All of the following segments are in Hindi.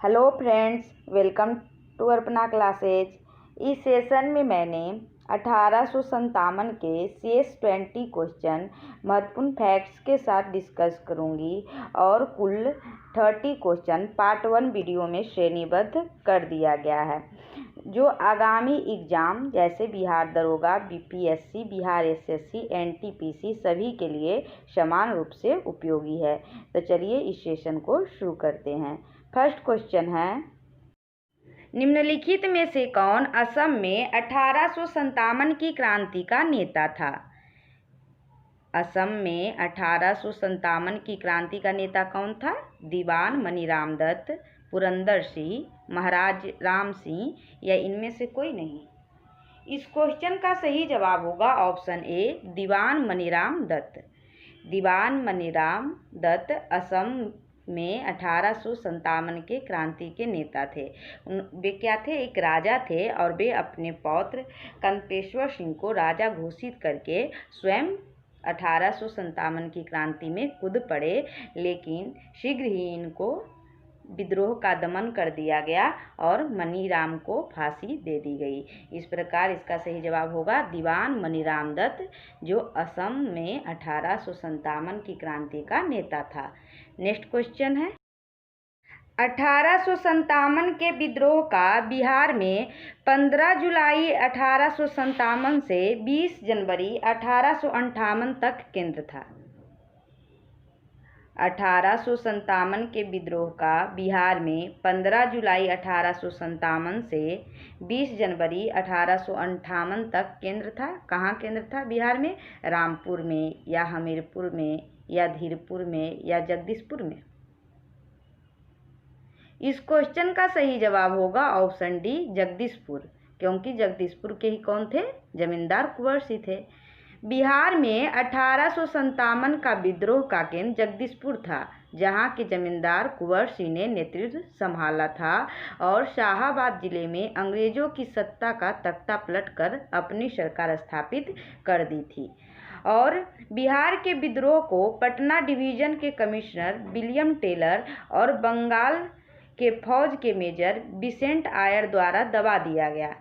Hello friends, welcome to Arpana classes. इस सेशन में मैंने 1857 के CS20 क्वेश्चन महत्वपूर्ण फैक्ट्स के साथ डिस्कस करूंगी और कुल 30 क्वेश्चन पार्ट 1 वीडियो में श्रेणीबद्ध कर दिया गया है, जो आगामी एग्ज़ाम जैसे बिहार दरोगा, BPSC, बिहार SSC, NTPC सभी के लिए समान रूप से उपयोगी है। तो चलिए इस सेशन को शुरू करते हैं। फर्स्ट क्वेश्चन है, निम्नलिखित में से कौन असम में 1857 की क्रांति का नेता था? असम में 1857 की क्रांति का नेता कौन था? दीवान मनीराम दत्त, पुरंदर सिंह, महाराज राम सिंह या इनमें से कोई नहीं। इस क्वेश्चन का सही जवाब होगा ऑप्शन ए, दीवान मनीराम दत्त। दीवान मनीराम दत्त असम में 1857 के क्रांति के नेता थे। वे क्या थे? एक राजा थे और वे अपने पौत्र कनपेश्वर सिंह को राजा घोषित करके स्वयं 1857 की क्रांति में कूद पड़े, लेकिन शीघ्र ही इनको विद्रोह का दमन कर दिया गया और मनीराम को फांसी दे दी गई। इस प्रकार इसका सही जवाब होगा दीवान मनीराम दत्त, जो असम में 1857 की क्रांति का नेता था। नेक्स्ट क्वेश्चन है, 1857 के विद्रोह का बिहार में 15 जुलाई 1857 से 20 जनवरी 1858 तक केंद्र था। 1857 के विद्रोह का बिहार में 15 जुलाई 1857 से 20 जनवरी 1858 तक केंद्र था। कहाँ केंद्र था बिहार में? रामपुर में या हमीरपुर में या धीरपुर में या जगदीशपुर में। इस क्वेश्चन का सही जवाब होगा ऑप्शन डी, जगदीशपुर, क्योंकि जगदीशपुर के ही कौन थे? जमींदार कुंवर सिंह थे। बिहार में 1857 का विद्रोह का केंद्र जगदीशपुर था, जहां के जमींदार कुंवर सिंह ने नेतृत्व संभाला था और शाहाबाद जिले में अंग्रेजों की सत्ता का तख्ता पलटकर अपनी सरकार स्थापित कर दी थी। और बिहार के विद्रोह को पटना डिवीजन के कमिश्नर विलियम टेलर और बंगाल के फौज के मेजर बिसेंट आयर द्वारा दबा दिया गया।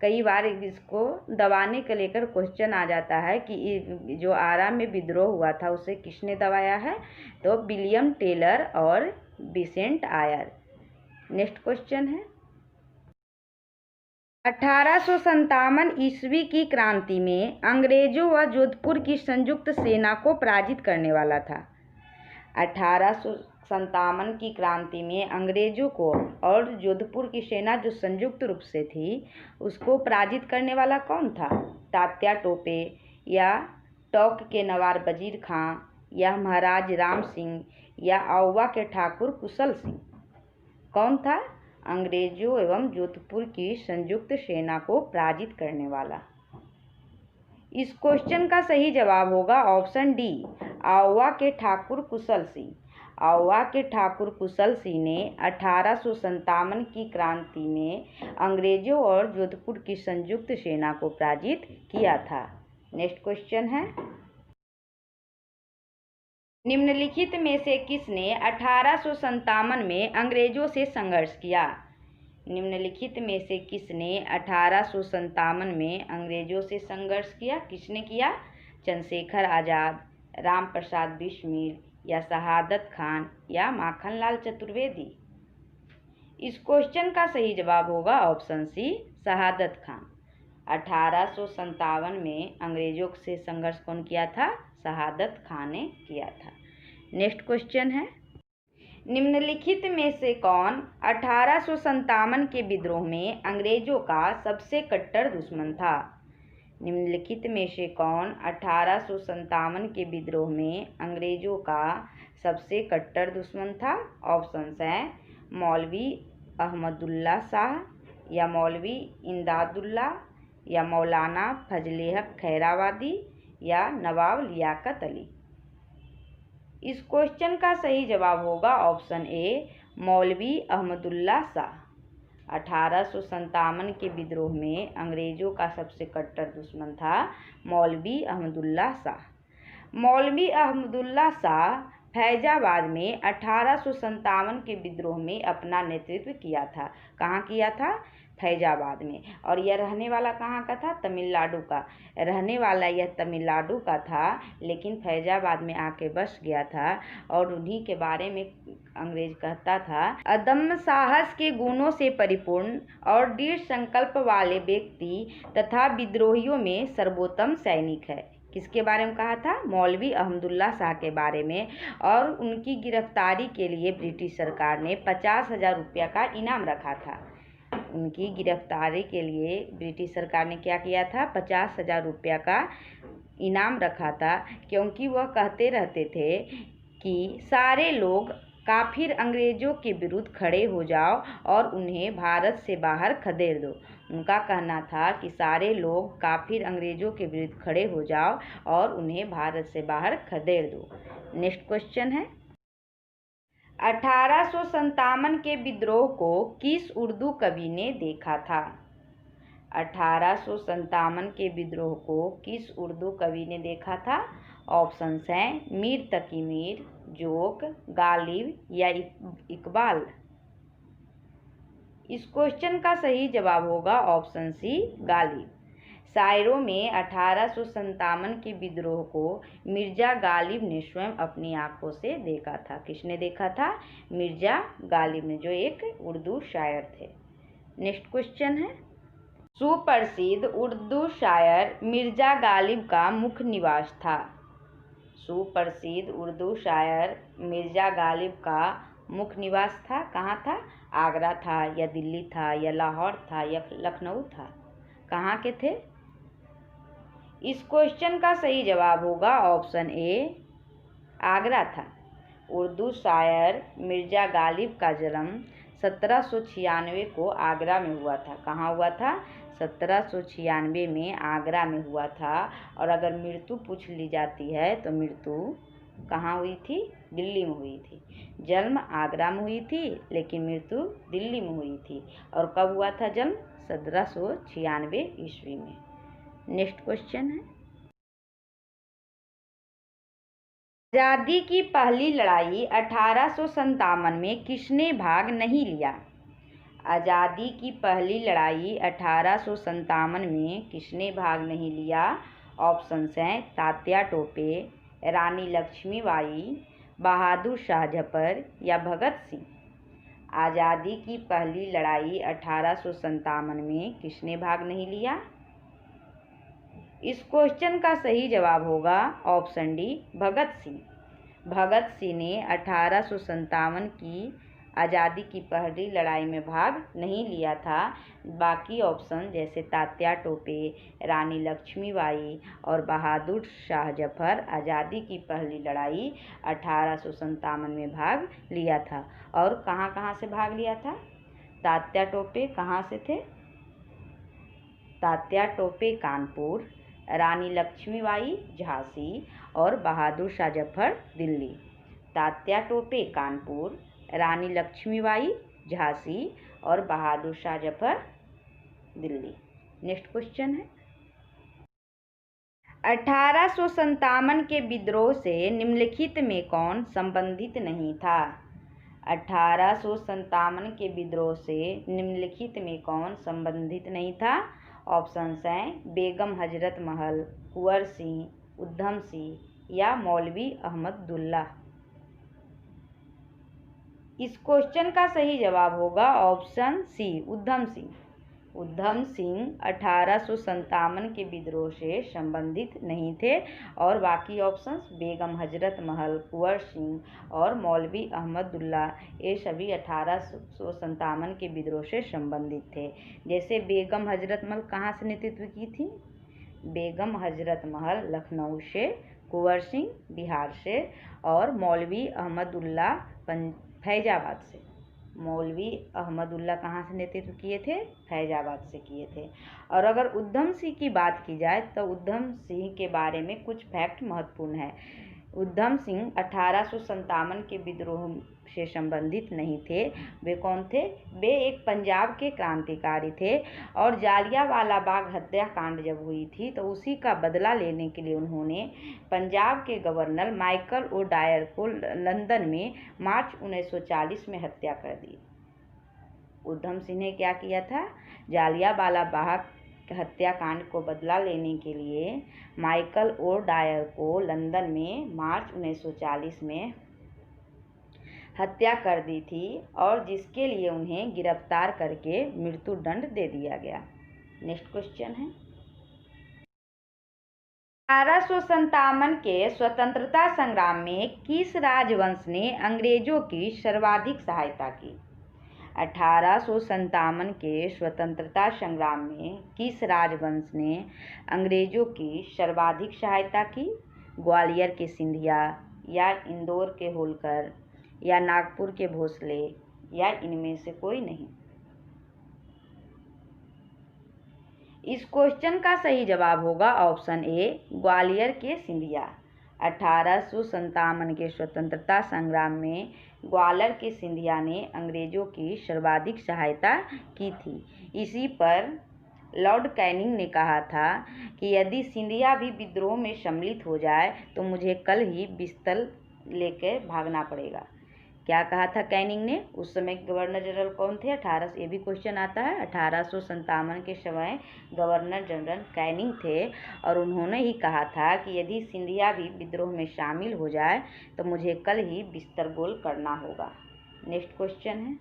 कई बार इसको दबाने को लेकर क्वेश्चन आ जाता है कि जो आरा में विद्रोह हुआ था उसे किसने दबाया है? तो विलियम टेलर और बिसेंट आयर। नेक्स्ट क्वेश्चन है, 1857 ईस्वी की क्रांति में अंग्रेजों व जोधपुर की संयुक्त सेना को पराजित करने वाला था। 1857 की क्रांति में अंग्रेजों को और जोधपुर की सेना जो संयुक्त रूप से थी उसको पराजित करने वाला कौन था? तात्या टोपे या टोंक के नवाब वजीर खां या महाराज राम सिंह या आउवा के ठाकुर कुशल सिंह। कौन था? अंग्रेजों एवं जोधपुर की संयुक्त सेना को पराजित करने वाला। इस क्वेश्चन का सही जवाब होगा ऑप्शन डी, आउवा के ठाकुर कुशल सिंह। आउवा के ठाकुर कुशल सिंह ने 1857 की क्रांति में अंग्रेजों और जोधपुर की संयुक्त सेना को पराजित किया था। नेक्स्ट क्वेश्चन है, निम्नलिखित में से किसने 1857 में अंग्रेजों से संघर्ष किया? निम्नलिखित में से किसने 1857 में अंग्रेजों से संघर्ष किया? किसने किया? चंद्रशेखर आज़ाद, राम प्रसाद बिस्मिल या शहादत खान या माखनलाल चतुर्वेदी। इस क्वेश्चन का सही जवाब होगा ऑप्शन सी, शहादत खान। 1857 में अंग्रेजों से संघर्ष कौन किया था? शहादत खान ने किया था। नेक्स्ट क्वेश्चन है, निम्नलिखित में से कौन 1857 के विद्रोह में अंग्रेजों का सबसे कट्टर दुश्मन था? निम्नलिखित में से कौन 1857 के विद्रोह में अंग्रेजों का सबसे कट्टर दुश्मन था? ऑप्शंस हैं मौलवी अहमदुल्ला शाह या मौलवी इमदादुल्ला या मौलाना फजले हक खैराबादी या नवाब लियाकत अली। इस क्वेश्चन का सही जवाब होगा ऑप्शन ए, मौलवी अहमदुल्ला शाह। 1857 के विद्रोह में अंग्रेजों का सबसे कट्टर दुश्मन था मौलवी अहमदुल्ला शाह। मौलवी अहमदुल्ला शाह फैजाबाद में 1857 के विद्रोह में अपना नेतृत्व किया था। कहाँ किया था? फैजाबाद में। और यह रहने वाला कहाँ का था? तमिलनाडु का। रहने वाला यह तमिलनाडु का था, लेकिन फैजाबाद में आके बस गया था। और उन्हीं के बारे में अंग्रेज कहता था, अदम्य साहस के गुणों से परिपूर्ण और दृढ़ संकल्प वाले व्यक्ति तथा विद्रोहियों में सर्वोत्तम सैनिक है। किसके बारे में कहा था? मौलवी अहमदुल्ला शाह के बारे में। और उनकी गिरफ्तारी के लिए ब्रिटिश सरकार ने 50,000 रुपया का इनाम रखा था। उनकी गिरफ्तारी के लिए ब्रिटिश सरकार ने क्या किया था? 50,000 रुपया का इनाम रखा था, क्योंकि वह कहते रहते थे कि सारे लोग काफिर अंग्रेजों के विरुद्ध खड़े हो जाओ और उन्हें भारत से बाहर खदेड़ दो। उनका कहना था कि सारे लोग काफिर अंग्रेजों के विरुद्ध खड़े हो जाओ और उन्हें भारत से बाहर खदेड़ दो। नेक्स्ट क्वेश्चन है, 1857 के विद्रोह को किस उर्दू कवि ने देखा था? 1857 के विद्रोह को किस उर्दू कवि ने देखा था? ऑप्शंस हैं मीर तकी मीर, जोक, गालिब या इकबाल। इस क्वेश्चन का सही जवाब होगा ऑप्शन सी, गालिब। शायरों में 1857 के विद्रोह को मिर्जा गालिब ने स्वयं अपनी आंखों से देखा था। किसने देखा था? मिर्जा गालिब ने, जो एक उर्दू शायर थे। नेक्स्ट क्वेश्चन है, सुप्रसिद्ध उर्दू शायर मिर्जा गालिब का मुख्य निवास था। सुप्रसिद्ध उर्दू शायर मिर्जा गालिब का मुख्य निवास था, कहाँ था? आगरा था या दिल्ली था या लाहौर था या लखनऊ था? कहाँ के थे? इस क्वेश्चन का सही जवाब होगा ऑप्शन ए, आगरा था। उर्दू शायर मिर्जा गालिब का जन्म 1796 को आगरा में हुआ था। कहाँ हुआ था? 1796 में आगरा में हुआ था। और अगर मृत्यु पूछ ली जाती है तो मृत्यु कहाँ हुई थी? दिल्ली में हुई थी। जन्म आगरा में हुई थी, लेकिन मृत्यु दिल्ली में हुई थी। और कब हुआ था जन्म? 1796 ईस्वी में। नेक्स्ट क्वेश्चन है, आज़ादी की पहली लड़ाई 1857 में किसने भाग नहीं लिया? आज़ादी की पहली लड़ाई 1857 में किसने भाग नहीं लिया? ऑप्शंस हैं तात्या टोपे, रानी लक्ष्मीबाई, बहादुर शाह जफर या भगत सिंह। आज़ादी की पहली लड़ाई 1857 में किसने भाग नहीं लिया? इस क्वेश्चन का सही जवाब होगा ऑप्शन डी, भगत सिंह। भगत सिंह ने 1857 की आज़ादी की पहली लड़ाई में भाग नहीं लिया था। बाकी ऑप्शन जैसे तात्या टोपे, रानी लक्ष्मीबाई और बहादुर शाह जफर आज़ादी की पहली लड़ाई 1857 में भाग लिया था। और कहाँ कहाँ से भाग लिया था? तात्या टोपे कहाँ से थे? तात्या टोपे कानपुर, रानी लक्ष्मीबाई झांसी और बहादुर शाह जफर दिल्ली। तात्या टोपे कानपुर, रानी लक्ष्मीबाई झांसी और बहादुर शाह जफर दिल्ली। नेक्स्ट क्वेश्चन है, 1857 के विद्रोह से निम्नलिखित में कौन संबंधित नहीं था? 1857 के विद्रोह से निम्नलिखित में कौन संबंधित नहीं था? ऑप्शंस हैं बेगम हजरत महल, कुंवर सिंह, उधम सिंह या मौलवी अहमदुल्ला। इस क्वेश्चन का सही जवाब होगा ऑप्शन सी, उधम सिंह। उधम सिंह 1857 के विद्रोह से संबंधित नहीं थे। और बाकी ऑप्शंस बेगम हजरत महल, कुंवर सिंह और मौलवी अहमदुल्ला, ये सभी 1857 के विद्रोह से संबंधित थे। जैसे बेगम हजरत महल कहाँ से नेतृत्व की थी? बेगम हजरत महल लखनऊ से, कुंवर सिंह बिहार से और मौलवी अहमदुल्ला फैजाबाद से। मौलवी अहमदुल्ला कहाँ से नेतृत्व किए थे? फैजाबाद से किए थे। और अगर उधम सिंह की बात की जाए तो उधम सिंह के बारे में कुछ फैक्ट महत्वपूर्ण है। उधम सिंह 1857 के विद्रोह से संबंधित नहीं थे। वे कौन थे? वे एक पंजाब के क्रांतिकारी थे और जालियांवाला बाग हत्याकांड जब हुई थी तो उसी का बदला लेने के लिए उन्होंने पंजाब के गवर्नर माइकल ओ डायर को लंदन में मार्च 1940 में हत्या कर दी। उधम सिंह ने क्या किया था? जालियांवाला बाग हत्याकांड को बदला लेने के लिए माइकल ओ डायर को लंदन में मार्च 1940 में हत्या कर दी थी और जिसके लिए उन्हें गिरफ्तार करके मृत्यु दंड दे दिया गया। नेक्स्ट क्वेश्चन है, 1857 के स्वतंत्रता संग्राम में किस राजवंश ने अंग्रेजों की सर्वाधिक सहायता की? 1857 के स्वतंत्रता संग्राम में किस राजवंश ने अंग्रेजों की सर्वाधिक सहायता की? ग्वालियर के सिंधिया, या इंदौर के होलकर, या नागपुर के भोसले, या इनमें से कोई नहीं? इस क्वेश्चन का सही जवाब होगा ऑप्शन ए, ग्वालियर के सिंधिया। 1857 के स्वतंत्रता संग्राम में ग्वालियर के सिंधिया ने अंग्रेजों की सर्वाधिक सहायता की थी। इसी पर लॉर्ड कैनिंग ने कहा था कि यदि सिंधिया भी विद्रोह में सम्मिलित हो जाए तो मुझे कल ही पिस्तौल लेकर भागना पड़ेगा। क्या कहा था कैनिंग ने? उस समय गवर्नर जनरल कौन थे? ये भी क्वेश्चन आता है। 1857 के समय गवर्नर जनरल कैनिंग थे और उन्होंने ही कहा था कि यदि सिंधिया भी विद्रोह में शामिल हो जाए तो मुझे कल ही बिस्तरगोल करना होगा। नेक्स्ट क्वेश्चन है,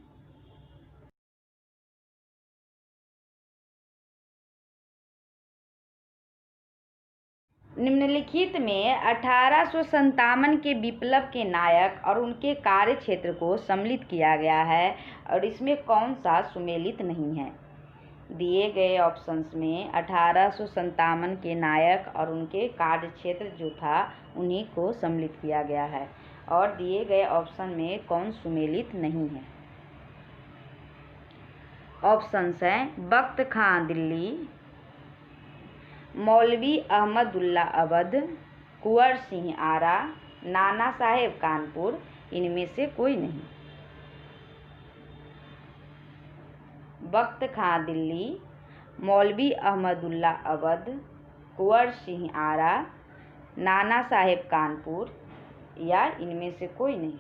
निम्नलिखित में 1857 के विप्लव के नायक और उनके कार्य क्षेत्र को सम्मिलित किया गया है और इसमें कौन सा सुमेलित नहीं है? दिए गए ऑप्शंस में 1857 के नायक और उनके कार्य क्षेत्र जो था उन्हीं को सम्मिलित किया गया है और दिए गए ऑप्शन में कौन सुमेलित नहीं है? ऑप्शंस हैं बख्त खां दिल्ली, मौलवी अहमदुल्ला अवध, कुंवर सिंह आरा, नाना साहेब कानपुर, इनमें से कोई नहीं। बख्त खां दिल्ली, मौलवी अहमदुल्ला अवध, कुंवर सिंह आरा, नाना साहेब कानपुर, या इनमें से कोई नहीं।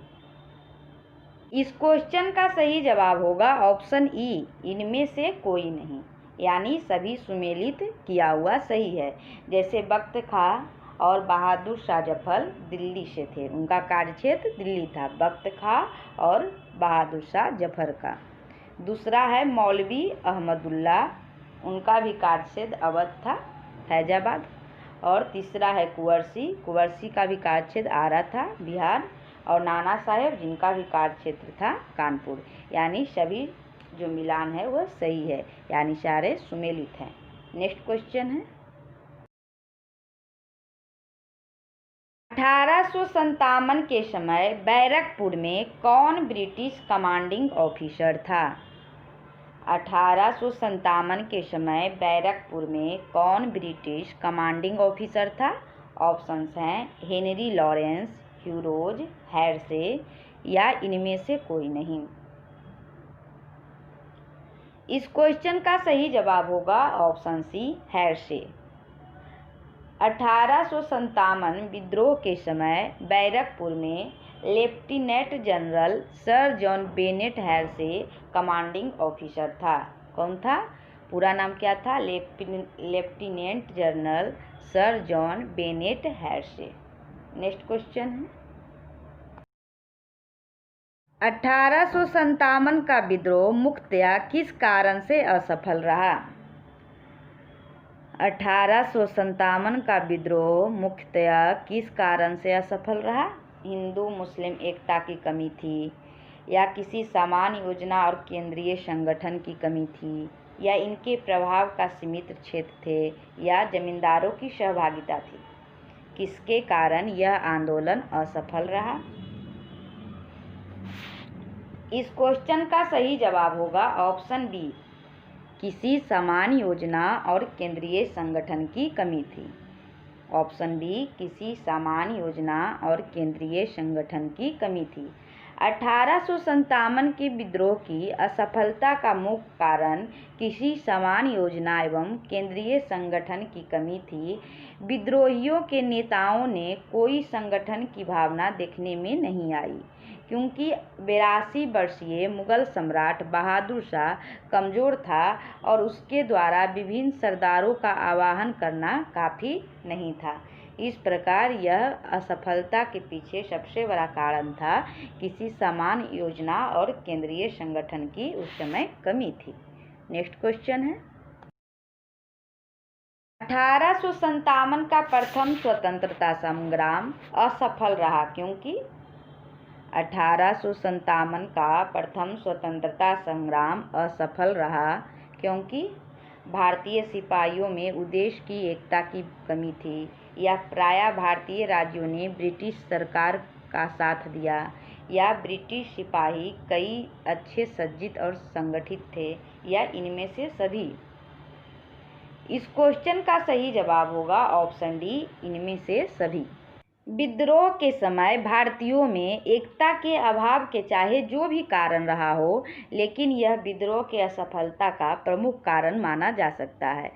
इस क्वेश्चन का सही जवाब होगा ऑप्शन ई, इनमें से कोई नहीं, यानी सभी सुमेलित किया हुआ सही है। जैसे बख्त खां और बहादुर शाह जफर दिल्ली से थे, उनका कार्यक्षेत्र दिल्ली था, बख्त खां और बहादुर शाह जफर का। दूसरा है मौलवी अहमदुल्ला, उनका भी कार्यक्षेत्र अवध था, फैजाबाद। और तीसरा है कुंवर सिंह का भी कार्यक्षेत्र आरा था, बिहार। और नाना साहेब जिनका भी कार्यक्षेत्र था कानपुर, यानी सभी जो मिलान है वह सही है, यानी सारे सुमेलित हैं। नेक्स्ट क्वेश्चन है, 1857 के समय बैरकपुर में कौन ब्रिटिश कमांडिंग ऑफिसर था? 1857 के समय बैरकपुर में कौन ब्रिटिश कमांडिंग ऑफिसर था? ऑप्शंस हैं हेनरी लॉरेंस, ह्यूरोज, हेर्से, या इनमें से कोई नहीं। इस क्वेश्चन का सही जवाब होगा ऑप्शन सी, हेर्से। 1857 विद्रोह के समय बैरकपुर में lieutenant general sir John Bennet Hearsey commanding officer था। कौन था? पूरा नाम क्या था? Lieutenant general sir John Bennet Hearsey. Next question है, 1857 का विद्रोह मुख्यतया किस कारण से असफल रहा? 1857 का विद्रोह मुख्यतया किस कारण से असफल रहा? हिंदू मुस्लिम एकता की कमी थी, या किसी सामान्य योजना और केंद्रीय संगठन की कमी थी, या इनके प्रभाव का सीमित क्षेत्र थे, या जमींदारों की सहभागिता थी? किसके कारण यह आंदोलन असफल रहा? इस क्वेश्चन का सही जवाब होगा ऑप्शन बी, किसी सामान्य योजना और केंद्रीय संगठन की कमी थी। ऑप्शन बी, किसी सामान्य योजना और केंद्रीय संगठन की कमी थी। 1857 के विद्रोह की असफलता का मुख्य कारण किसी समान योजना एवं केंद्रीय संगठन की कमी थी। विद्रोहियों के नेताओं ने कोई संगठन की भावना देखने में नहीं आई, क्योंकि 82 वर्षीय मुगल सम्राट बहादुर शाह कमज़ोर था और उसके द्वारा विभिन्न सरदारों का आवाहन करना काफ़ी नहीं था। इस प्रकार यह असफलता के पीछे सबसे बड़ा कारण था किसी समान योजना और केंद्रीय संगठन की उस समय कमी थी। नेक्स्ट क्वेश्चन है, 1857 का प्रथम स्वतंत्रता संग्राम असफल रहा क्योंकि 1857 का प्रथम स्वतंत्रता संग्राम असफल रहा क्योंकि भारतीय सिपाहियों में उद्देश्य की एकता की कमी थी, या प्रायः भारतीय राज्यों ने ब्रिटिश सरकार का साथ दिया, या ब्रिटिश सिपाही कई अच्छे सज्जित और संगठित थे, या इनमें से सभी। इस क्वेश्चन का सही जवाब होगा ऑप्शन डी, इनमें से सभी। विद्रोह के समय भारतीयों में एकता के अभाव के चाहे जो भी कारण रहा हो, लेकिन यह विद्रोह के असफलता का प्रमुख कारण माना जा सकता है,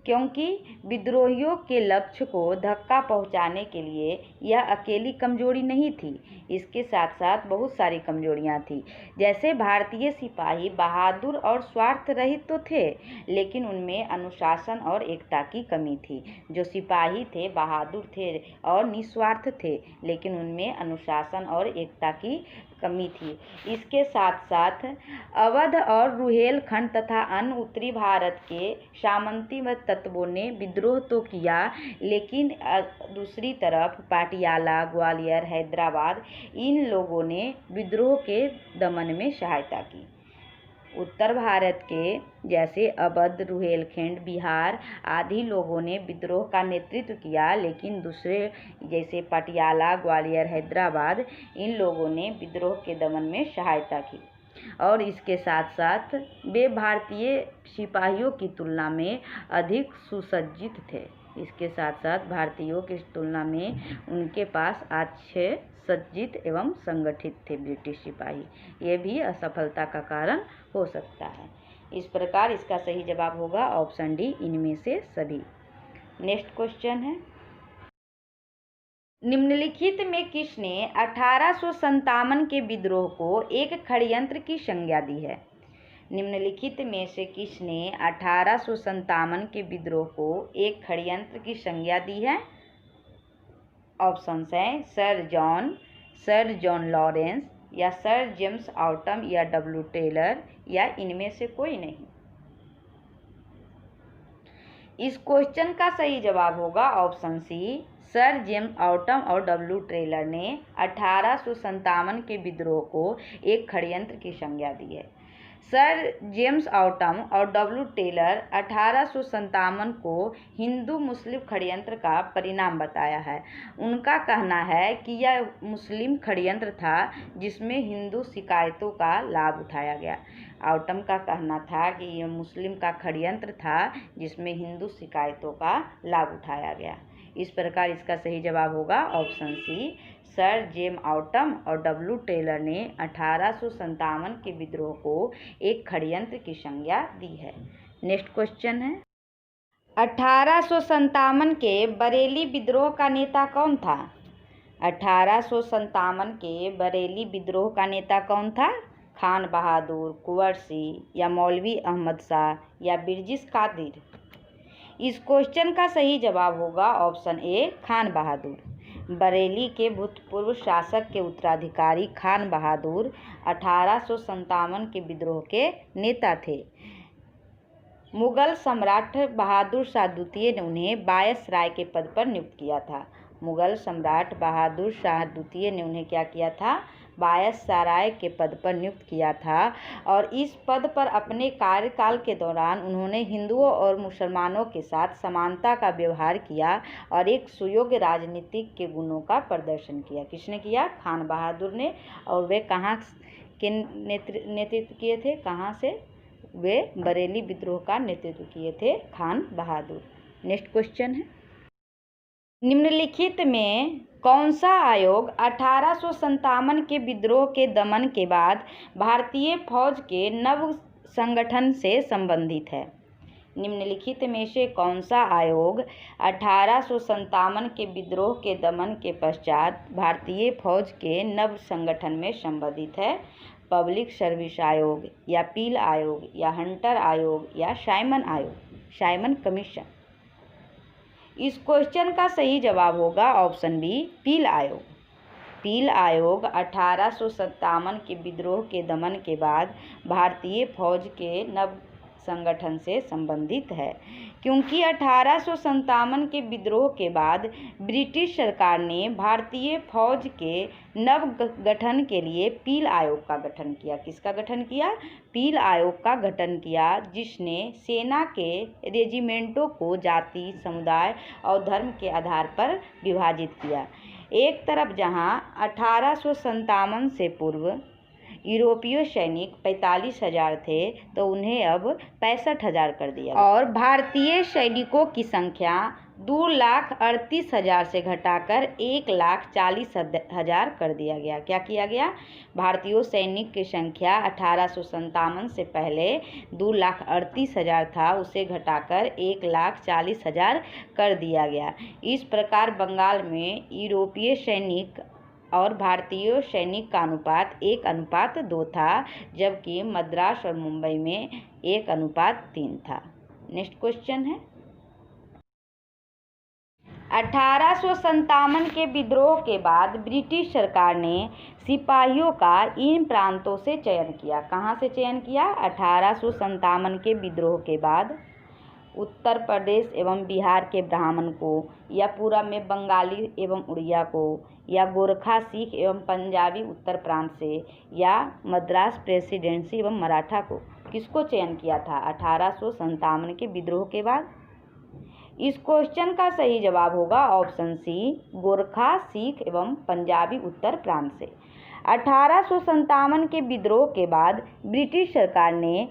क्योंकि विद्रोहियों के लक्ष्य को धक्का पहुंचाने के लिए यह अकेली कमजोरी नहीं थी, इसके साथ साथ बहुत सारी कमजोरियां थी। जैसे भारतीय सिपाही बहादुर और स्वार्थ रहित तो थे, लेकिन उनमें अनुशासन और एकता की कमी थी। जो सिपाही थे बहादुर थे और निस्वार्थ थे, लेकिन उनमें अनुशासन और एकता की कमी थी। इसके साथ साथ अवध और रुहेलखंड तथा अन्य उत्तरी भारत के सामंती तत्वों ने विद्रोह तो किया, लेकिन दूसरी तरफ पाटियाला, ग्वालियर, हैदराबाद, इन लोगों ने विद्रोह के दमन में सहायता की। उत्तर भारत के जैसे अवध, रुहेलखंड, बिहार आदि लोगों ने विद्रोह का नेतृत्व किया, लेकिन दूसरे जैसे पटियाला, ग्वालियर, हैदराबाद, इन लोगों ने विद्रोह के दमन में सहायता की। और इसके साथ साथ वे भारतीय सिपाहियों की तुलना में अधिक सुसज्जित थे। इसके साथ साथ भारतीयों की तुलना में उनके पास अच्छे सज्जित एवं संगठित थे ब्रिटिश सिपाही। ये भी असफलता का कारण हो सकता है। इस प्रकार इसका सही जवाब होगा ऑप्शन डी, इनमें से सभी। नेक्स्ट क्वेश्चन है, निम्नलिखित में किसने 1857 के विद्रोह को एक षड्यंत्र की संज्ञा दी है? निम्नलिखित में से किसने 1857 के विद्रोह को एक षड्यंत्र की संज्ञा दी है? ऑप्शंस हैं सर जॉन लॉरेंस, या सर जेम्स ऑटम, या डब्ल्यू टेलर, या इनमें से कोई नहीं। इस क्वेश्चन का सही जवाब होगा option C, sir James Outram और डब्ल्यू टेलर ने 1857 के विद्रोह को एक षड्यंत्र की संज्ञा दी है। सर जेम्स ऑटम और डब्ल्यू टेलर 1857 को हिंदू मुस्लिम षड्यंत्र का परिणाम बताया है। उनका कहना है कि यह मुस्लिम षड्यंत्र था जिसमें हिंदू शिकायतों का लाभ उठाया गया। ऑटम का कहना था कि यह मुस्लिम का षड्यंत्र था जिसमें हिंदू शिकायतों का लाभ उठाया गया। इस प्रकार इसका सही जवाब होगा option C, sir James Outram और डब्ल्यू टेलर ने 1857 के विद्रोह को एक षड्यंत्र की संज्ञा दी है। नेक्स्ट क्वेश्चन है, 1857 के बरेली विद्रोह का नेता कौन था? 1857 के बरेली विद्रोह का नेता कौन था? खान बहादुर, कुंवर सिंह, या मौलवी अहमद शाह, या बिरजिस कादिर? इस क्वेश्चन का सही जवाब होगा ऑप्शन ए, खान बहादुर। बरेली के भूतपूर्व शासक के उत्तराधिकारी खान बहादुर 1857 के विद्रोह के नेता थे। मुगल सम्राट बहादुर शाह द्वितीय ने उन्हें वायसराय के पद पर नियुक्त किया था। मुगल सम्राट बहादुर शाह द्वितीय ने उन्हें क्या किया था? वायसराय के पद पर नियुक्त किया था, और इस पद पर अपने कार्यकाल के दौरान उन्होंने हिंदुओं और मुसलमानों के साथ समानता का व्यवहार किया और एक सुयोग्य राजनीतिक के गुणों का प्रदर्शन किया। किसने किया? खान बहादुर ने। और वे कहाँ के नेतृत्व किए थे? कहाँ से? वे बरेली विद्रोह का नेतृत्व किए थे खान बहादुर। नेक्स्ट क्वेश्चन है, निम्नलिखित में कौन सा आयोग 1857 के विद्रोह के दमन के बाद भारतीय फौज के नव संगठन से संबंधित है? निम्नलिखित में से कौन सा आयोग 1857 के विद्रोह के दमन के पश्चात भारतीय फौज के नव संगठन में संबंधित है? पब्लिक सर्विस आयोग, या पील आयोग, या हंटर आयोग, या साइमन आयोग, साइमन कमीशन? इस क्वेश्चन का सही जवाब होगा ऑप्शन बी, पील आयोग। पील आयोग 1857 के विद्रोह के दमन के बाद भारतीय फौज के नव संगठन से संबंधित है, क्योंकि 1857 के विद्रोह के बाद ब्रिटिश सरकार ने भारतीय फौज के नव गठन के लिए पील आयोग का गठन किया। किसका गठन किया? पील आयोग का गठन किया, जिसने सेना के रेजिमेंटों को जाति, समुदाय और धर्म के आधार पर विभाजित किया। एक तरफ जहां 1857 से पूर्व यूरोपीय सैनिक 45,000 थे, तो उन्हें अब 65,000 कर दिया, और भारतीय सैनिकों की संख्या 2,38,000 से घटाकर 1,40,000 कर दिया गया। क्या किया गया? भारतीय सैनिक की संख्या 1857 से पहले 2,38,000 था, उसे घटाकर 1,40,000 कर दिया गया। इस प्रकार बंगाल में यूरोपीय सैनिक और भारतीय सैनिक का अनुपात 1:2 था, जबकि मद्रास और मुंबई में 1:3 था। नेक्स्ट क्वेश्चन है, 1857 के विद्रोह के बाद ब्रिटिश सरकार ने सिपाहियों का इन प्रांतों से चयन किया। कहाँ से चयन किया? 1857 के विद्रोह के बाद उत्तर प्रदेश एवं बिहार के ब्राह्मण को, या पूरब में बंगाली एवं उड़िया को, या गोरखा, सिख एवं पंजाबी उत्तर प्रांत से, या मद्रास प्रेसिडेंसी एवं मराठा को। किसको चयन किया था 1857 के विद्रोह के बाद? इस क्वेश्चन का सही जवाब होगा ऑप्शन सी, गोरखा, सिख एवं पंजाबी उत्तर प्रांत से। 1857 के विद्रोह के बाद ब्रिटिश सरकार ने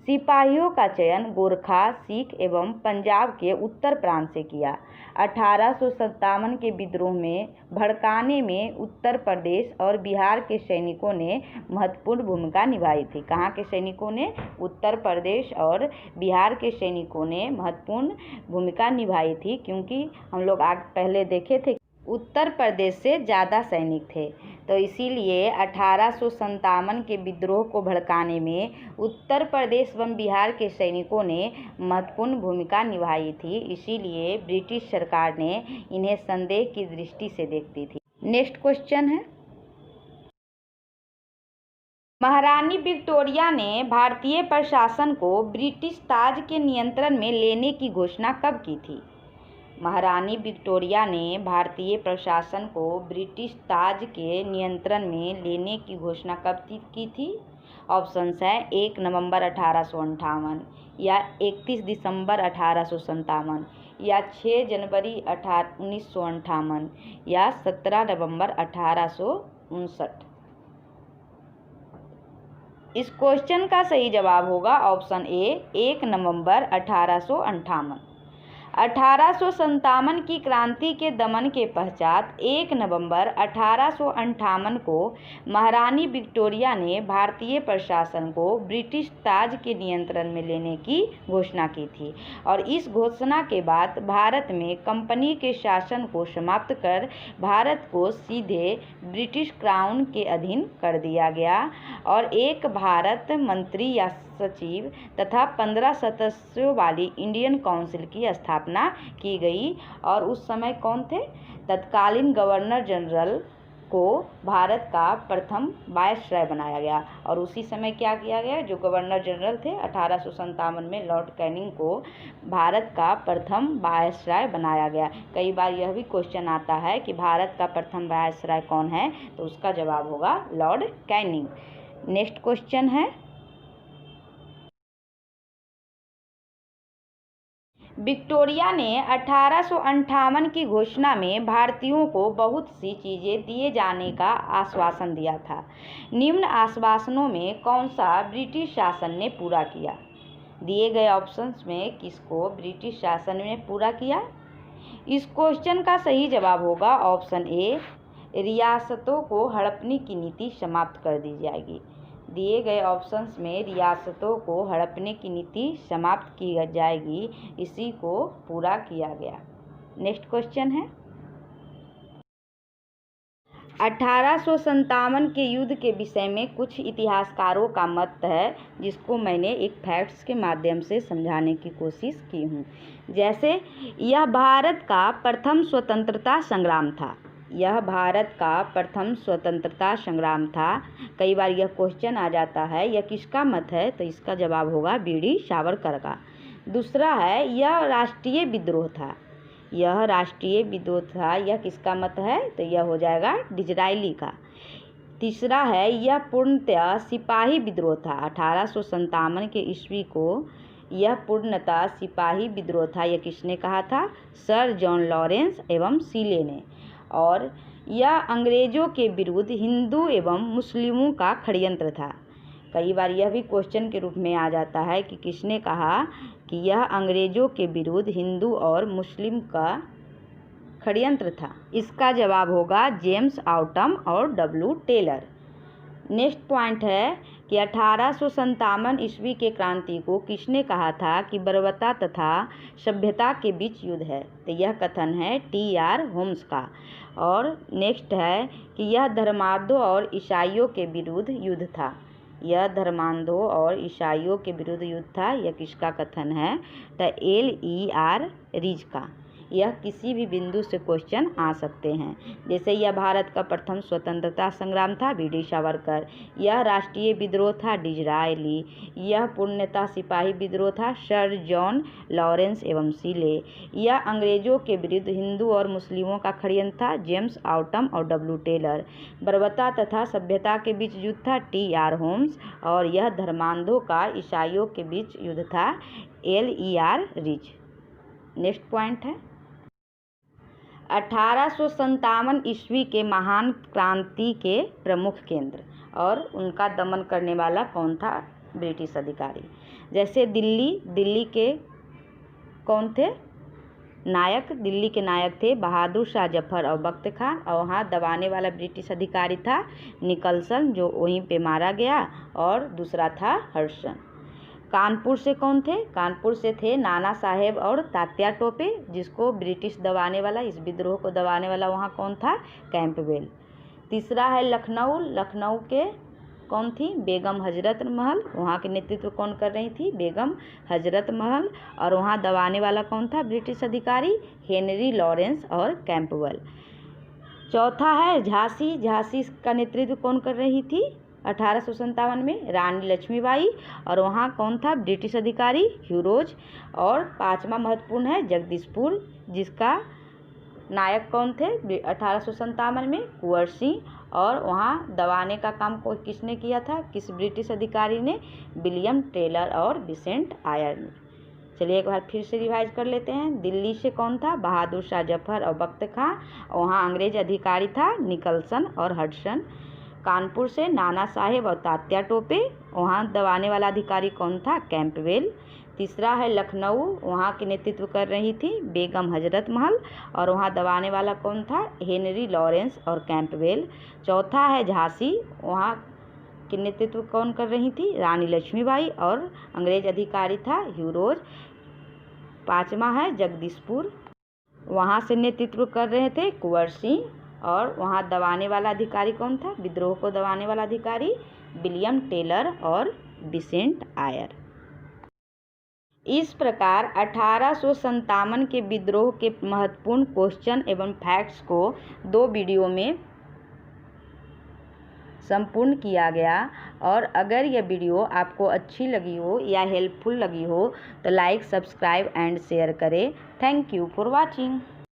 सिपाहियों का चयन गोरखा, सिख एवं पंजाब के उत्तर प्रांत से किया। 1857 के विद्रोह में भड़काने में उत्तर प्रदेश और बिहार के सैनिकों ने महत्वपूर्ण भूमिका निभाई थी। कहाँ के सैनिकों ने? उत्तर प्रदेश और बिहार के सैनिकों ने महत्वपूर्ण भूमिका निभाई थी, क्योंकि हम लोग पहले देखे थे उत्तर प्रदेश से ज़्यादा सैनिक थे, तो इसीलिए 1857 के विद्रोह को भड़काने में उत्तर प्रदेश एवं बिहार के सैनिकों ने महत्वपूर्ण भूमिका निभाई थी। इसीलिए ब्रिटिश सरकार ने इन्हें संदेह की दृष्टि से देखती थी। नेक्स्ट क्वेश्चन है, महारानी विक्टोरिया ने भारतीय प्रशासन को ब्रिटिश ताज के नियंत्रण में लेने की घोषणा कब की थी? महारानी विक्टोरिया ने भारतीय प्रशासन को ब्रिटिश ताज के नियंत्रण में लेने की घोषणा कब की थी? ऑप्शंस है 1 नवंबर 1858, या 31 दिसंबर 1857, या 6 जनवरी 1958, या 17 नवंबर 1859। इस क्वेश्चन का सही जवाब होगा ऑप्शन ए, 1 नवंबर 1858। 1857 की क्रांति के दमन के पश्चात 1 नवंबर 1858 को महारानी विक्टोरिया ने भारतीय प्रशासन को ब्रिटिश ताज के नियंत्रण में लेने की घोषणा की थी, और इस घोषणा के बाद भारत में कंपनी के शासन को समाप्त कर भारत को सीधे ब्रिटिश क्राउन के अधीन कर दिया गया, और एक भारत मंत्री या सचिव तथा 15 सदस्यों वाली इंडियन काउंसिल की स्थापना की गई। और उस समय कौन थे? तत्कालीन गवर्नर जनरल को भारत का प्रथम वायसराय बनाया गया, और उसी समय क्या किया गया? जो गवर्नर जनरल थे 1857 में लॉर्ड कैनिंग को भारत का प्रथम वायसराय बनाया गया। कई बार यह भी क्वेश्चन आता है कि भारत का प्रथम वायसराय कौन है, तो उसका जवाब होगा लॉर्ड कैनिंग। नेक्स्ट क्वेश्चन है, विक्टोरिया ने 1858 की घोषणा में भारतीयों को बहुत सी चीज़ें दिए जाने का आश्वासन दिया था। निम्न आश्वासनों में कौन सा ब्रिटिश शासन ने पूरा किया? दिए गए ऑप्शंस में किसको ब्रिटिश शासन ने पूरा किया? इस क्वेश्चन का सही जवाब होगा ऑप्शन ए, रियासतों को हड़पने की नीति समाप्त कर दी जाएगी। दिए गए ऑप्शंस में रियासतों को हड़पने की नीति समाप्त की जाएगी, इसी को पूरा किया गया। नेक्स्ट क्वेश्चन है, 1857 के युद्ध के विषय में कुछ इतिहासकारों का मत है, जिसको मैंने एक फैक्ट्स के माध्यम से समझाने की कोशिश की हूँ। जैसे यह भारत का प्रथम स्वतंत्रता संग्राम था। यह भारत का प्रथम स्वतंत्रता संग्राम था। कई बार यह क्वेश्चन आ जाता है, यह किसका मत है, तो इसका जवाब होगा बीडी सावरकर का। दूसरा है, यह राष्ट्रीय विद्रोह था। यह राष्ट्रीय विद्रोह था, यह किसका मत है, तो यह हो जाएगा डिज़रायली का। तीसरा है, यह पूर्णतः सिपाही विद्रोह था। 1857 के ईस्वी को यह पूर्णतः सिपाही विद्रोह था। यह किसने कहा था, सर जॉन लॉरेंस एवं सीले ने। और यह अंग्रेज़ों के विरुद्ध हिंदू एवं मुस्लिमों का षड्यंत्र था। कई बार यह भी क्वेश्चन के रूप में आ जाता है कि किसने कहा कि यह अंग्रेज़ों के विरुद्ध हिंदू और मुस्लिम का षड्यंत्र था। इसका जवाब होगा जेम्स ऑटम और डब्ल्यू टेलर। नेक्स्ट पॉइंट है कि 1857 ईस्वी के क्रांति को किसने कहा था कि बर्बरता तथा सभ्यता के बीच युद्ध है, तो यह कथन है टी.आर. होम्स का। और नेक्स्ट है कि यह धर्मांधों और ईसाइयों के विरुद्ध युद्ध था। यह धर्मांधों और ईसाइयों के विरुद्ध युद्ध था। यह किसका कथन है, तो L.E.R. रीज का। यह किसी भी बिंदु से क्वेश्चन आ सकते हैं। जैसे यह भारत का प्रथम स्वतंत्रता संग्राम था, बीडी सावरकर। यह राष्ट्रीय विद्रोह था, डिज़रायली। यह पूर्णतः सिपाही विद्रोह था, सर जॉन लॉरेंस एवं सीले। यह अंग्रेज़ों के विरुद्ध हिंदू और मुस्लिमों का षड्यंत्र था, जेम्स ऑटम और डब्ल्यू टेलर। बर्बरता तथा सभ्यता के बीच युद्ध था, टी.आर. होम्स। और यह धर्मांधों का ईसाइयों के बीच युद्ध था, L.E.R. रीज। नेक्स्ट पॉइंट है, 1857 ईस्वी के महान क्रांति के प्रमुख केंद्र और उनका दमन करने वाला कौन था, ब्रिटिश अधिकारी। जैसे दिल्ली के कौन थे नायक, दिल्ली के नायक थे बहादुर शाह जफर और बख्त खान। और वहाँ दबाने वाला ब्रिटिश अधिकारी था निकलसन, जो वहीं पे मारा गया। और दूसरा था हडसन। कानपुर से कौन थे, कानपुर से थे नाना साहेब और तात्या टोपे, जिसको ब्रिटिश दबाने वाला, इस विद्रोह को दबाने वाला वहाँ कौन था, कैंपबेल। तीसरा है लखनऊ, लखनऊ के कौन थी, बेगम हजरत महल। वहाँ के नेतृत्व कौन कर रही थी, बेगम हजरत महल। और वहाँ दबाने वाला कौन था, ब्रिटिश अधिकारी हेनरी लॉरेंस और कैंपबेल। चौथा है झांसी, झांसी का नेतृत्व कौन कर रही थी 1857 में, रानी लक्ष्मीबाई। और वहाँ कौन था, ब्रिटिश अधिकारी ह्यूरोज। और पांचवा महत्वपूर्ण है जगदीशपुर, जिसका नायक कौन थे 1857 में, कुंवर सिंह। और वहाँ दबाने का काम को किसने किया था, किस ब्रिटिश अधिकारी ने, विलियम टेलर और विसेंट आयर ने। चलिए एक बार फिर से रिवाइज कर लेते हैं। दिल्ली से कौन था, बहादुर शाह जफर और बख्त खां। वहाँ अंग्रेज अधिकारी था निकलसन और हडसन। कानपुर से नाना साहेब और तात्या टोपे। वहाँ दबाने वाला अधिकारी कौन था, कैंपबेल। तीसरा है लखनऊ, वहाँ के नेतृत्व कर रही थी बेगम हजरत महल। और वहाँ दबाने वाला कौन था, हेनरी लॉरेंस और कैंपबेल। चौथा है झांसी, वहाँ के नेतृत्व कौन कर रही थी, रानी लक्ष्मीबाई। और अंग्रेज अधिकारी था ह्यूरोज। पाँचवा है जगदीशपुर, वहाँ से नेतृत्व कर रहे थे कुंवर सिंह। और वहाँ दबाने वाला अधिकारी कौन था, विद्रोह को दबाने वाला अधिकारी विलियम टेलर और विसेंट आयर। इस प्रकार 1857 के विद्रोह के महत्वपूर्ण क्वेश्चन एवं फैक्ट्स को 2 वीडियो में संपूर्ण किया गया। और अगर यह वीडियो आपको अच्छी लगी हो या हेल्पफुल लगी हो तो लाइक, सब्सक्राइब एंड शेयर करें। Thank you for watching.